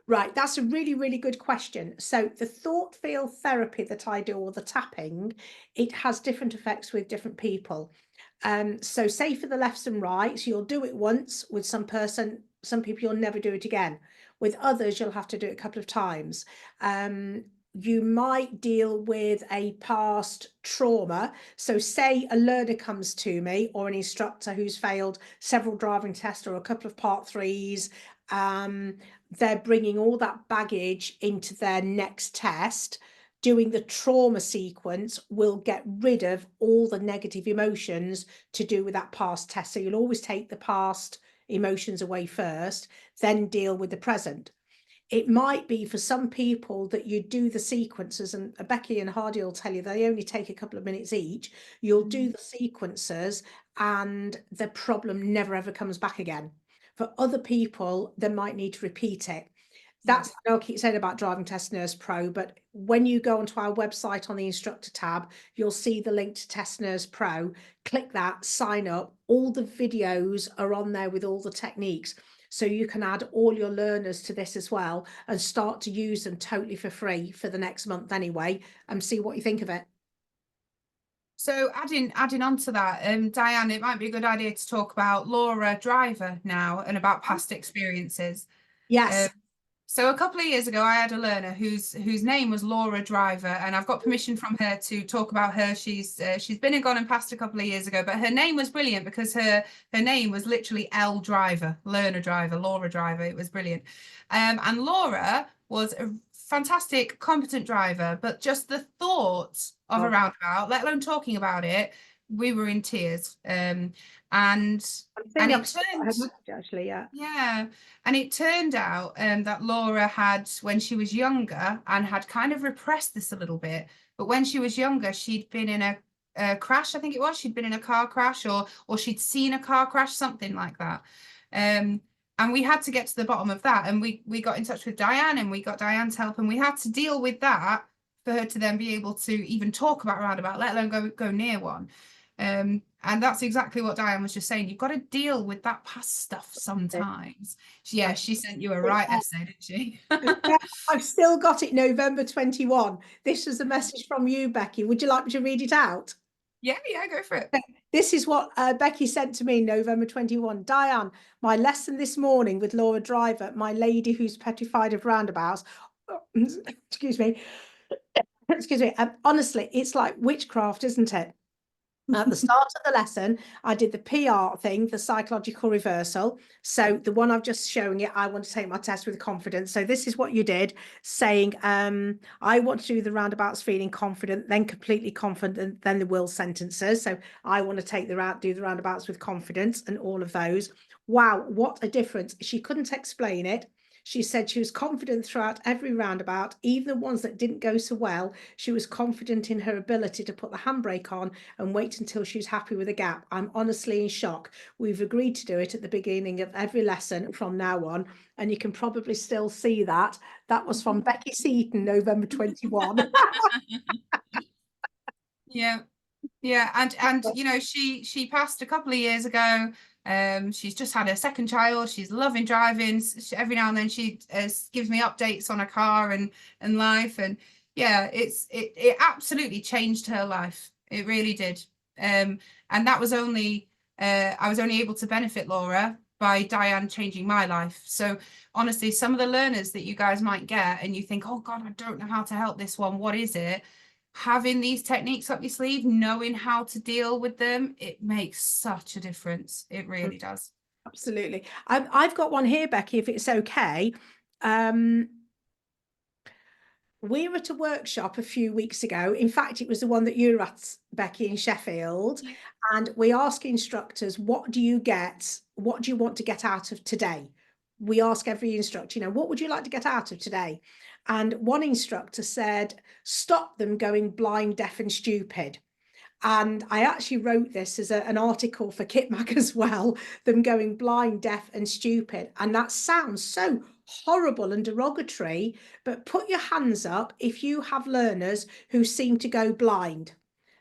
Right, that's a really, really good question. So the thought field therapy that I do, or the tapping, it has different effects with different people. So say for the lefts and rights, you'll do it once with some people you'll never do it again. With others, you'll have to do it a couple of times. You might deal with a past trauma. So say a learner comes to me, or an instructor who's failed several driving tests or a couple of part 3s, they're bringing all that baggage into their next test. Doing the trauma sequence will get rid of all the negative emotions to do with that past test. So you'll always take the past emotions away first, then deal with the present. It might be for some people that you do the sequences, and Becky and Hardy will tell you they only take a couple of minutes each. You'll do the sequences and the problem never ever comes back again. For other people, they might need to repeat it. That's, I'll keep saying about Driving Test Nurse Pro, but when you go onto our website on the instructor tab, you'll see the link to Test Nurse Pro. Click that, sign up. All the videos are on there with all the techniques. So you can add all your learners to this as well and start to use them totally for free for the next month anyway, and see what you think of it. So adding on to that, Diane, it might be a good idea to talk about Laura Driver now and about past experiences. Yes. So a couple of years ago, I had a learner whose name was Laura Driver, and I've got permission from her to talk about her. She's been and gone and passed a couple of years ago, but her name was brilliant because her name was literally L Driver, learner driver, Laura Driver. It was brilliant. And Laura was a fantastic, competent driver, but just the thought of a roundabout, let alone talking about it, we were in tears. And it turned, actually, yeah, and it turned out that Laura had, when she was younger, and had kind of repressed this a little bit, but when she was younger, she'd been in a crash, I think it was. She'd been in a car crash, or she'd seen a car crash, something like that. And we had to get to the bottom of that, and we got in touch with Diane, and we got Diane's help, and we had to deal with that for her to then be able to even talk about roundabout, let alone go near one. And that's exactly what Diane was just saying. You've got to deal with that past stuff sometimes. Yeah, she sent you a right essay, didn't she? I've still got it, November 21. This was a message from you, Becky. Would you like me to read it out? Yeah, go for it. This is what Becky sent to me, November 21. Diane, my lesson this morning with Laura Driver, my lady who's petrified of roundabouts. Excuse me. Excuse me. Honestly, it's like witchcraft, isn't it? At the start of the lesson, I did the PR thing, the psychological reversal. So the one I've just showing it, I want to take my test with confidence. So this is what you did, saying, I want to do the roundabouts feeling confident, then completely confident, then the will sentences. So I want to do the roundabouts with confidence and all of those. Wow, what a difference. She couldn't explain it. She said she was confident throughout every roundabout, even the ones that didn't go so well. She was confident in her ability to put the handbrake on and wait until she was happy with a gap. I'm honestly in shock. We've agreed to do it at the beginning of every lesson from now on, and you can probably still see that. That was from Becky Seaton, November 21. Yeah, and you know, she passed a couple of years ago. She's just had her second child. She's loving driving. Every now and then she gives me updates on her car and life, and yeah, it absolutely changed her life. It really did. And that was only I was only able to benefit Laura by Diane changing my life. So honestly, some of the learners that you guys might get and you think, oh God, I don't know how to help this one. What is it? Having these techniques up your sleeve, knowing how to deal with them, it makes such a difference. It really does. Absolutely. I've got one here, Becky, if it's okay. We were at a workshop a few weeks ago. In fact, it was the one that you were at, Becky, in Sheffield. Yeah. And we ask instructors, what do you get? What do you want to get out of today? We ask every instructor, what would you like to get out of today? And one instructor said, stop them going blind, deaf and stupid. And I actually wrote this as an article for KitMag as well, them going blind, deaf and stupid. And that sounds so horrible and derogatory, but put your hands up if you have learners who seem to go blind.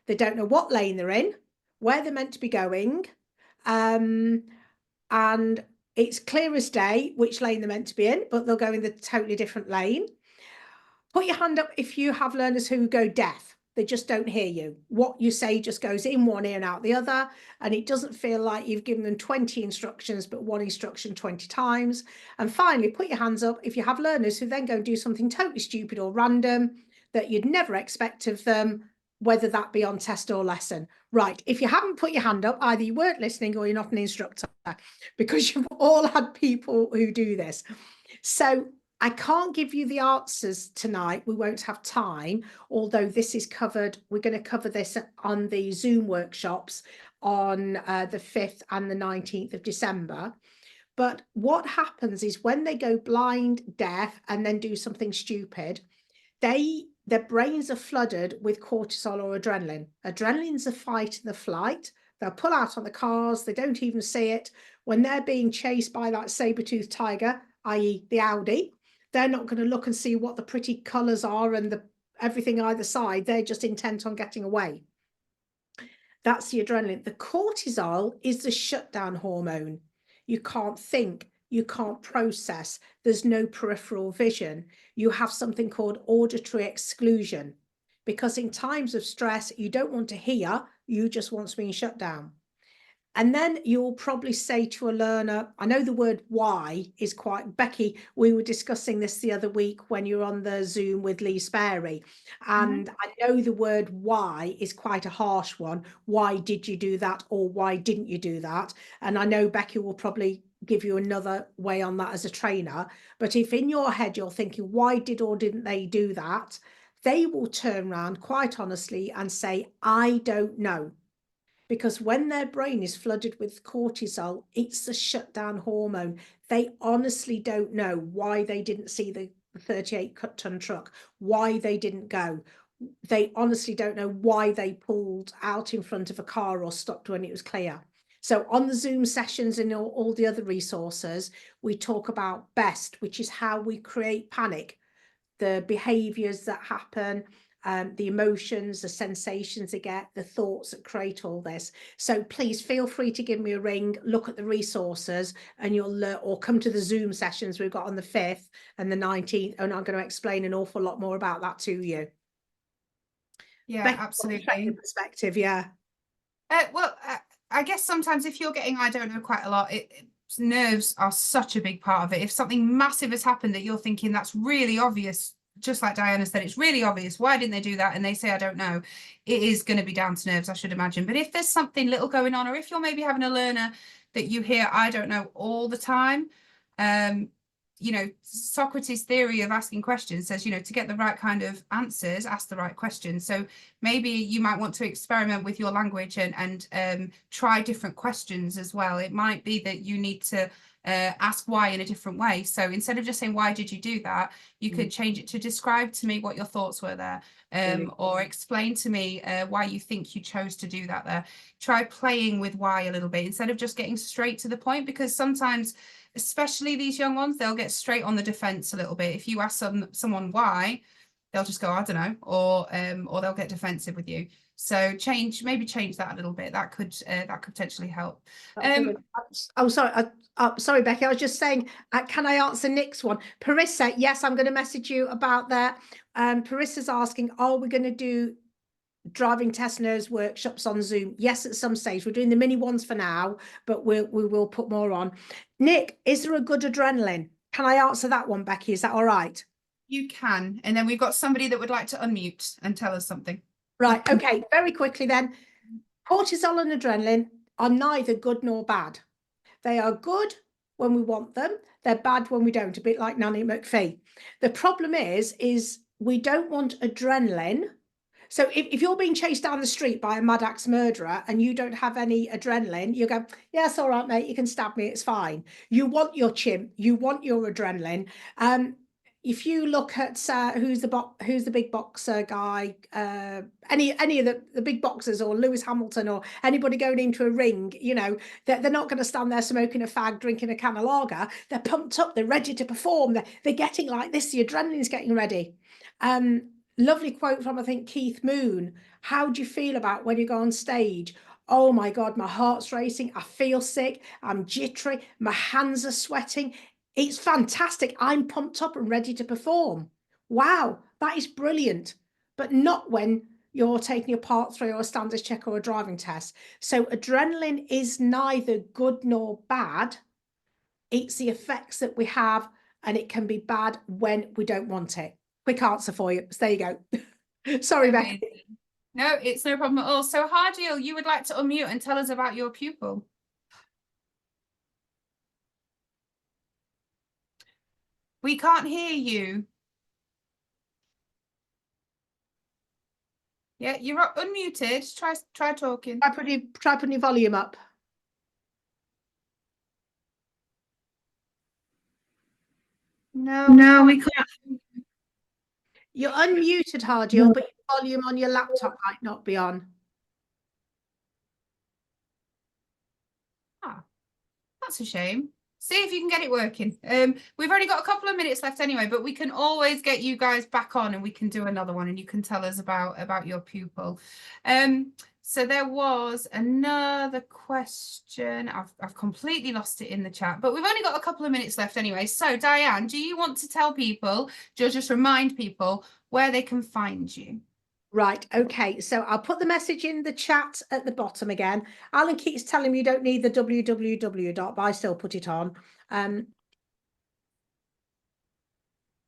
They don't know what lane they're in, where they're meant to be going, and it's clear as day which lane they're meant to be in, but they'll go in the totally different lane. Put your hand up if you have learners who go deaf. They just don't hear you. What you say just goes in one ear and out the other, and it doesn't feel like you've given them 20 instructions, but one instruction 20 times. And finally, put your hands up if you have learners who then go and do something totally stupid or random that you'd never expect of them, whether that be on test or lesson. Right, if you haven't put your hand up, either you weren't listening or you're not an instructor, because you've all had people who do this. So I can't give you the answers tonight. We won't have time, although this is covered. We're going to cover this on the Zoom workshops on the 5th and the 19th of December. But what happens is when they go blind, deaf, and then do something stupid, their brains are flooded with cortisol or adrenaline. Adrenaline's a fight and the flight. They'll pull out on the cars. They don't even see it. When they're being chased by that saber-toothed tiger, i.e. the Audi, they're not going to look and see what the pretty colours are and everything either side. They're just intent on getting away. That's the adrenaline. The cortisol is the shutdown hormone. You can't think. You can't process. There's no peripheral vision. You have something called auditory exclusion, because in times of stress, you don't want to hear, you just want to be shut down. And then you'll probably say to a learner, I know the word why is quite, Becky, we were discussing this the other week when you were on the Zoom with Lee Sperry. And I know the word why is quite a harsh one. Why did you do that? Or why didn't you do that? And I know Becky will probably give you another way on that as a trainer. But if in your head you're thinking, why did or didn't they do that? They will turn around quite honestly and say, I don't know. Because when their brain is flooded with cortisol, it's the shutdown hormone. They honestly don't know why they didn't see the 38-ton truck, why they didn't go. They honestly don't know why they pulled out in front of a car or stopped when it was clear. So on the Zoom sessions and all the other resources, we talk about BEST, which is how we create panic, the behaviors that happen, the emotions, the sensations they get, the thoughts that create all this. So please feel free to give me a ring, look at the resources, and you'll learn, or come to the Zoom sessions we've got on the 5th and the 19th, and I'm going to explain an awful lot more about that to you. Yeah, Becky, absolutely. Perspective, yeah. Well, I guess sometimes if you're getting, I don't know, quite a lot, nerves are such a big part of it. If something massive has happened that you're thinking that's really obvious, just like Diana said, it's really obvious. Why didn't they do that? And they say, I don't know. It is going to be down to nerves, I should imagine. But if there's something little going on, or if you're maybe having a learner that you hear, I don't know, all the time, you know, Socrates' theory of asking questions says, you know, to get the right kind of answers, ask the right questions. So maybe you might want to experiment with your language and try different questions as well. It might be that you need to ask why in a different way. So instead of just saying, why did you do that? You could change it to describe to me what your thoughts were there, or explain to me why you think you chose to do that there. Try playing with why a little bit instead of just getting straight to the point, because sometimes, especially these young ones, they'll get straight on the defense a little bit. If you ask someone why, they'll just go, I don't know, or they'll get defensive with you. So maybe change that a little bit. That could potentially help. Oh, sorry. Sorry, Becky. I was just saying, can I answer Nick's one? Parissa, yes, I'm going to message you about that. Parissa's asking, are we going to do driving test nerves workshops on Zoom? Yes, at some stage. We're doing the mini ones for now, but we will put more on. Nick, is there a good adrenaline? Can I answer that one, Becky? Is that all right? You can. And then we've got somebody that would like to unmute and tell us something. Right. Okay. Very quickly then. Cortisol and adrenaline are neither good nor bad. They are good when we want them. They're bad when we don't, a bit like Nanny McPhee. The problem is we don't want adrenaline. So if you're being chased down the street by a mad axe murderer and you don't have any adrenaline, you go, yeah, it's all right, mate, you can stab me, it's fine. You want your chimp, you want your adrenaline. if you look at who's the big boxer guy, any of the big boxers, or Lewis Hamilton, or anybody going into a ring, you know, they're not going to stand there smoking a fag, drinking a can of lager. They're pumped up, they're ready to perform, they're getting like this, the adrenaline's getting ready. Lovely quote from, I think, Keith Moon. How do you feel about when you go on stage? Oh my God, my heart's racing, I feel sick, I'm jittery, my hands are sweating. It's fantastic. I'm pumped up and ready to perform. Wow, that is brilliant. But not when you're taking a part 3 or a standards check or a driving test. So adrenaline is neither good nor bad. It's the effects that we have, and it can be bad when we don't want it. Quick answer for you. So there you go. Sorry, Amazing. Becky. No, it's no problem at all. So Hardiel, you would like to unmute and tell us about your pupil? We can't hear you. Yeah, you're unmuted. Try talking. Try putting your volume up. No, we can't. You're unmuted, Hardiel, but your volume on your laptop might not be on. Ah, that's a shame. See if you can get it working. We've only got a couple of minutes left anyway, but we can always get you guys back on and we can do another one and you can tell us about your pupil. So there was another question. I've completely lost it in the chat, but we've only got a couple of minutes left anyway. So Diane, do you want to tell people, just remind people where they can find you? Right, okay, so I'll put the message in the chat at the bottom again. Alan keeps telling me you don't need the www dot, but I still put it on. And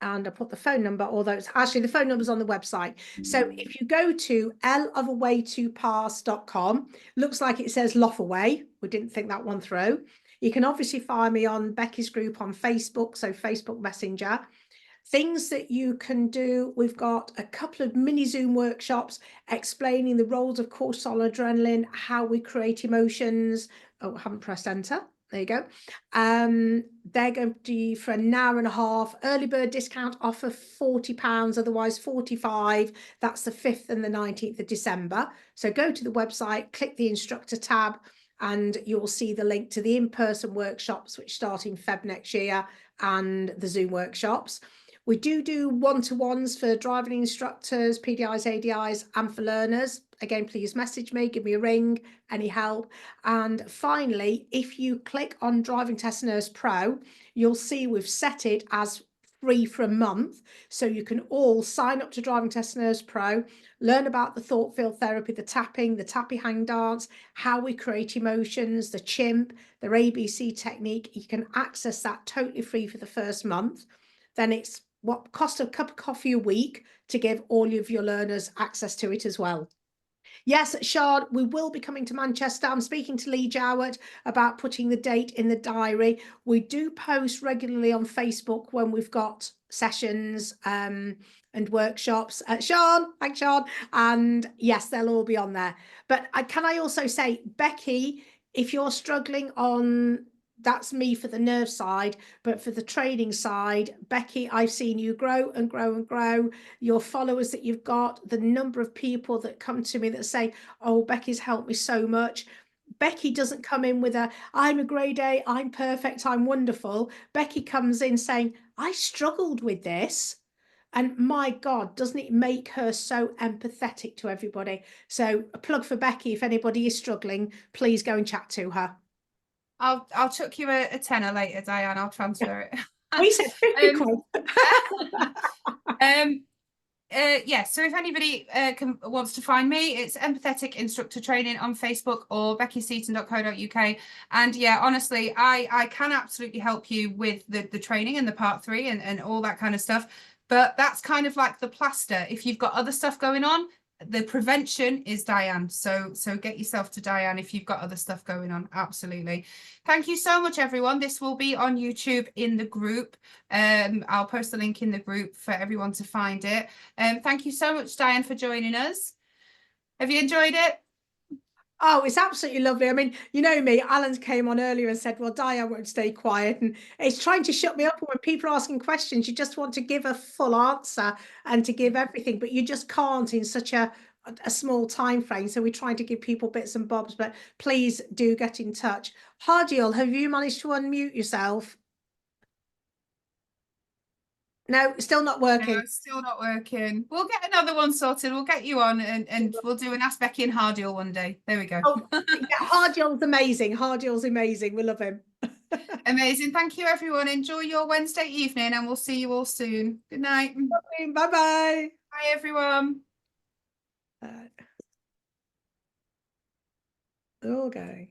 I put the phone number, although it's actually the phone number's on the website. So if you go to lofawaytopass.com, looks like it says Loftaway. We didn't think that one through. You can obviously find me on Becky's group on Facebook, so Facebook Messenger. Things that you can do, we've got a couple of mini Zoom workshops explaining the roles of cortisol, adrenaline, how we create emotions. Oh, I haven't pressed enter. There you go. They're going to be for an hour and a half. Early bird discount offer £40, otherwise 45. That's the 5th and the 19th of December. So go to the website, click the instructor tab, and you'll see the link to the in-person workshops, which start in Feb next year, and the Zoom workshops. We do one-to-ones for driving instructors, PDIs, ADIs, and for learners. Again, please message me, give me a ring, any help. And finally, if you click on Driving Test Nurse Pro, you'll see we've set it as free for a month. So you can all sign up to Driving Test Nurse Pro, learn about the thought field therapy, the tapping, the tappy hang dance, how we create emotions, the chimp, their ABC technique. You can access that totally free for the first month. Then it's what cost a cup of coffee a week to give all of your learners access to it as well. Yes, Shard, we will be coming to Manchester. I'm speaking to Lee Jowett about putting the date in the diary. We do post regularly on Facebook when we've got sessions and workshops. Sean, thanks, Sean. And yes, they'll all be on there. But can I also say, Becky, if you're struggling on, that's me for the nerve side, but for the training side, Becky, I've seen you grow and grow and grow. Your followers that you've got, the number of people that come to me that say, oh, Becky's helped me so much. Becky doesn't come in with I'm a grade A, I'm perfect, I'm wonderful. Becky comes in saying, I struggled with this. And my God, doesn't it make her so empathetic to everybody? So a plug for Becky, if anybody is struggling, please go and chat to her. I'll chuck you a tenner later, Diane. I'll transfer it. We said 50 quid. Yeah, so if anybody wants to find me, it's Empathetic Instructor Training on Facebook or beckyseaton.co.uk. And yeah, honestly, I can absolutely help you with the training and the part 3 and all that kind of stuff. But that's kind of like the plaster. If you've got other stuff going on, the prevention is Diane. So get yourself to Diane if you've got other stuff going on. Absolutely. Thank you so much, everyone. This will be on YouTube in the group. I'll post the link in the group for everyone to find it. Thank you so much, Diane, for joining us. Have you enjoyed it? Oh, it's absolutely lovely. I mean, you know me, Alan came on earlier and said, well, Diane won't stay quiet. And it's trying to shut me up. And when people are asking questions, you just want to give a full answer and to give everything, but you just can't in such a small time frame. So we're trying to give people bits and bobs, but please do get in touch. Hardiel, have you managed to unmute yourself? No, still not working. No, it's still not working. We'll get another one sorted. We'll get you on and we'll do an Ask Becky and Hardiel one day. There we go. Oh, yeah, Hardiel's amazing. Hardiel's amazing. We love him. Amazing. Thank you, everyone. Enjoy your Wednesday evening and we'll see you all soon. Good night. Bye-bye. Bye, everyone. Okay.